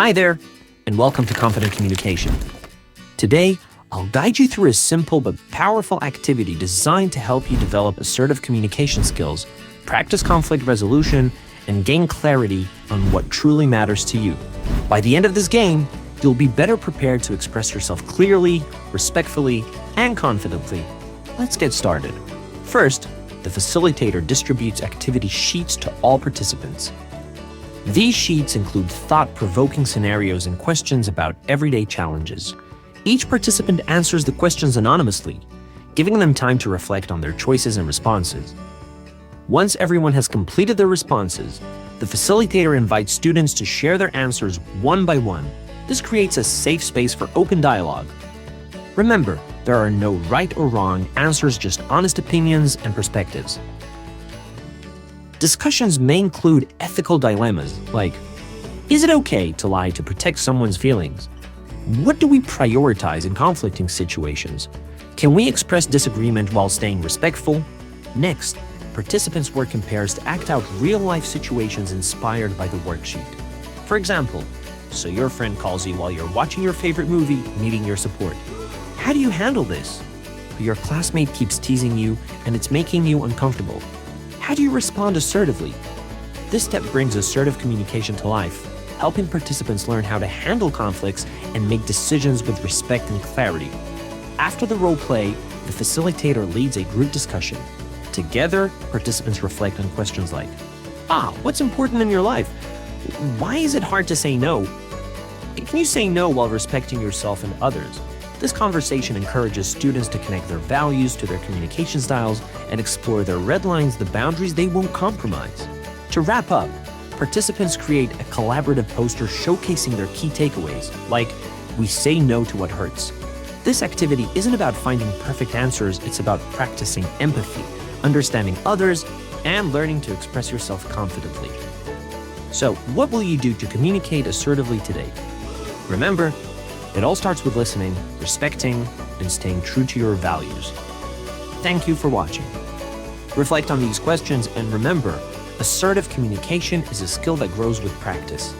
Hi there, and welcome to Confident Communication. Today, I'll guide you through a simple but powerful activity designed to help you develop assertive communication skills, practice conflict resolution, and gain clarity on what truly matters to you. By the end of this game, you'll be better prepared to express yourself clearly, respectfully, and confidently. Let's get started. First, the facilitator distributes activity sheets to all participants. These sheets include thought-provoking scenarios and questions about everyday challenges. Each participant answers the questions anonymously, giving them time to reflect on their choices and responses. Once everyone has completed their responses, the facilitator invites students to share their answers one by one. This creates a safe space for open dialogue. Remember, there are no right or wrong answers, just honest opinions and perspectives. Discussions may include ethical dilemmas like, is it okay to lie to protect someone's feelings? What do we prioritize in conflicting situations? Can we express disagreement while staying respectful? Next, participants work in pairs to act out real-life situations inspired by the worksheet. For example, so your friend calls you while you're watching your favorite movie, needing your support. How do you handle this? Your classmate keeps teasing you and it's making you uncomfortable. How do you respond assertively? This step brings assertive communication to life, helping participants learn how to handle conflicts and make decisions with respect and clarity. After the role play, the facilitator leads a group discussion. Together, participants reflect on questions like, what's important in your life? Why is it hard to say no? Can you say no while respecting yourself and others? This conversation encourages students to connect their values to their communication styles and explore their red lines, the boundaries they won't compromise. To wrap up, participants create a collaborative poster showcasing their key takeaways, like, we say no to what hurts. This activity isn't about finding perfect answers, it's about practicing empathy, understanding others, and learning to express yourself confidently. So, what will you do to communicate assertively today? Remember, it all starts with listening, respecting, and staying true to your values. Thank you for watching. Reflect on these questions and remember, assertive communication is a skill that grows with practice.